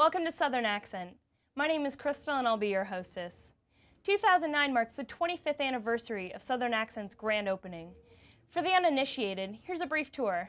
Welcome to Southern Accent. My name is Crystal and I'll be your hostess. 2009 marks the 25th anniversary of Southern Accent's grand opening. For the uninitiated, here's a brief tour.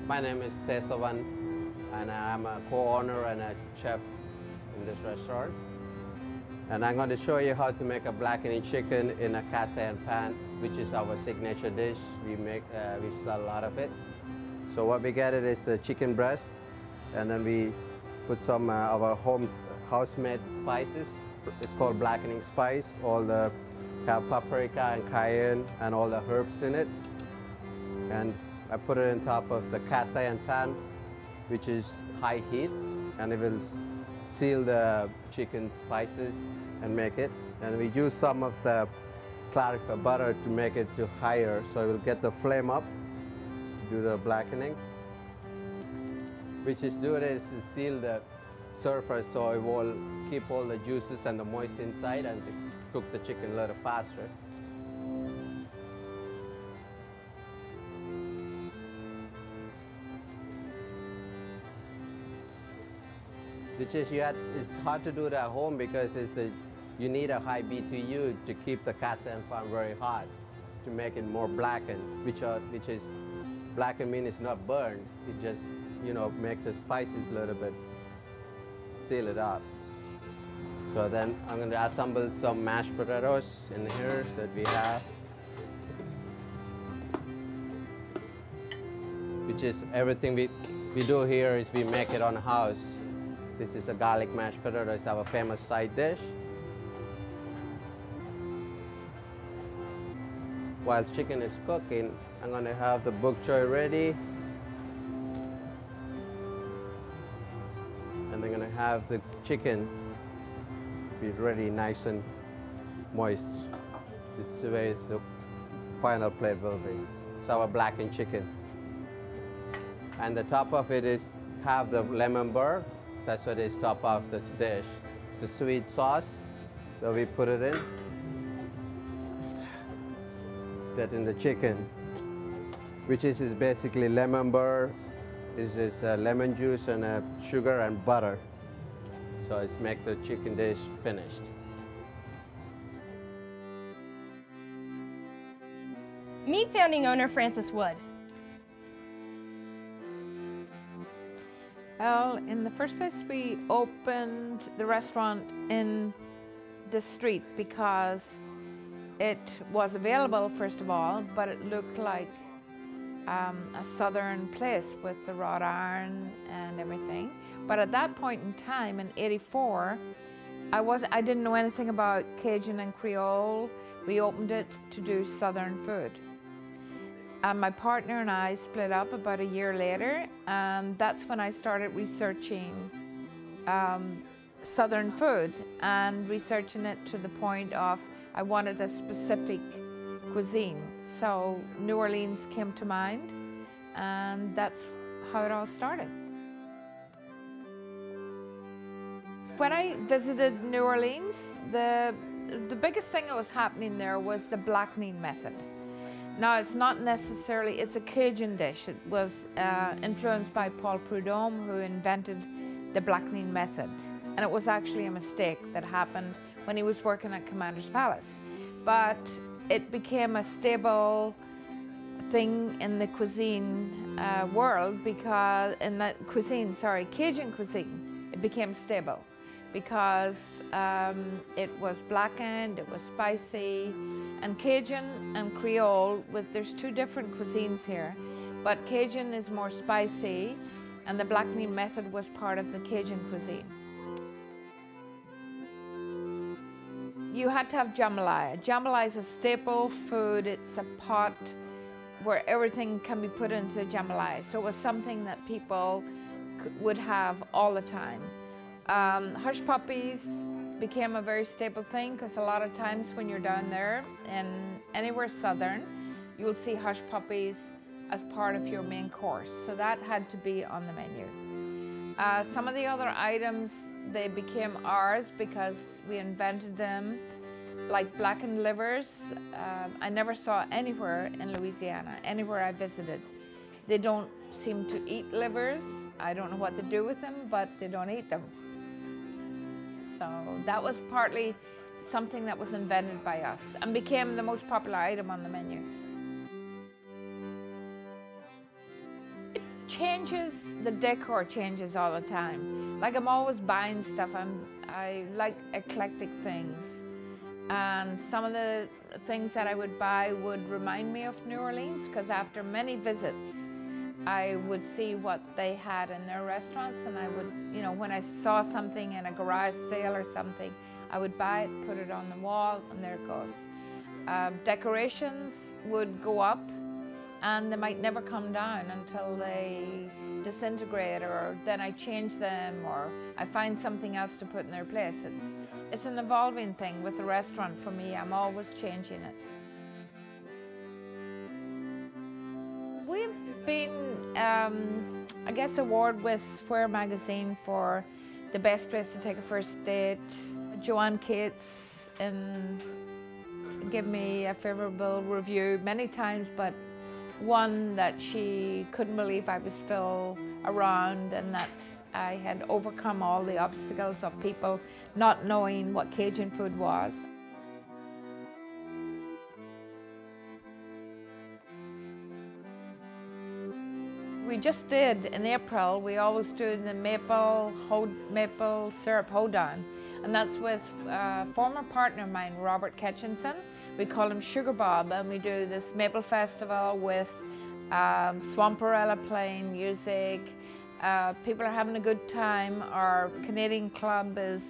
My name is and I'm a co-owner and a chef in this restaurant. And I'm going to show you how to make a blackening chicken in a cast iron pan, which is our signature dish. We sell a lot of it. So what we get is the chicken breast, and then we put some of our house-made spices. It's called blackening spice. Have paprika and cayenne and all the herbs in it. And I put it on top of the cast iron pan, which is high heat, and it will seal the chicken spices and make it. And we use some of the clarified butter to make it to higher, so it will get the flame up, do the blackening. Which is to seal the surface so it will keep all the juices and the moist inside and to cook the chicken a little faster. It's hard to do it at home because you need a high BTU to keep the cast iron pan very hot to make it more blackened, which is blackened means it's not burned. It's just, make the spices a little bit, seal it up. So then I'm going to assemble some mashed potatoes in here that we have, which is everything we do here is we make it on house. This is a garlic mashed potato. It's our famous side dish. While chicken is cooking, I'm going to have the bok choy ready. And I'm going to have the chicken be ready, nice and moist. This is the way the final plate will be. It's our blackened chicken. And the top of it have the lemon burr. That's what is top of the dish. It's a sweet sauce that we put it in. That in the chicken, which is basically lemon burr, is lemon juice and sugar and butter. So it's make the chicken dish finished. Meet founding owner Francis Wood. Well, in the first place, we opened the restaurant in the street because it was available, first of all, but it looked like a southern place with the wrought iron and everything. But at that point in time, in '84, I didn't know anything about Cajun and Creole. We opened it to do Southern food. And my partner and I split up about a year later, and that's when I started researching Southern food and researching it to the point of I wanted a specific cuisine. So New Orleans came to mind, and that's how it all started. When I visited New Orleans, the biggest thing that was happening there was the blackening method. Now, it's not necessarily, it's a Cajun dish. It was influenced by Paul Prudhomme, who invented the blackening method. And it was actually a mistake that happened when he was working at Commander's Palace. But it became a stable thing in the cuisine world because, Cajun cuisine, it became stable because it was blackened, it was spicy, and Cajun and Creole, there's two different cuisines here, but Cajun is more spicy, and the blackening method was part of the Cajun cuisine. You had to have jambalaya. Jambalaya is a staple food. It's a pot where everything can be put into jambalaya. So it was something that people would have all the time. Hush puppies became a very staple thing because a lot of times when you're down there in anywhere southern, you'll see hush puppies as part of your main course. So that had to be on the menu. Some of the other items, they became ours because we invented them, like blackened livers. I never saw anywhere in Louisiana, anywhere I visited. They don't seem to eat livers. I don't know what to do with them, but they don't eat them. So that was partly something that was invented by us and became the most popular item on the menu. It changes, the decor changes all the time. Like I'm always buying stuff. I like eclectic things. And some of the things that I would buy would remind me of New Orleans because after many visits, I would see what they had in their restaurants, and I would, when I saw something in a garage sale or something, I would buy it, put it on the wall, and there it goes. Decorations would go up, and they might never come down until they disintegrate, or then I change them, or I find something else to put in their place. It's an evolving thing with the restaurant for me. I'm always changing it. We've been, I guess, awarded with Square Magazine for the best place to take a first date. Joanne Cates gave me a favorable review many times, but one that she couldn't believe I was still around and that I had overcome all the obstacles of people not knowing what Cajun food was. We just did in April, we always do the maple syrup hoedown, and that's with a former partner of mine, Robert Ketchinson. We call him Sugar Bob, and we do this maple festival with Swamperella playing music. People are having a good time. Our Canadian club is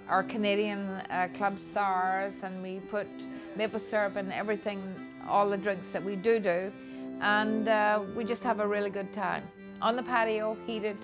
our Canadian Club SARS, and we put maple syrup in everything, all the drinks that we do. And we just have a really good time. On the patio, heated,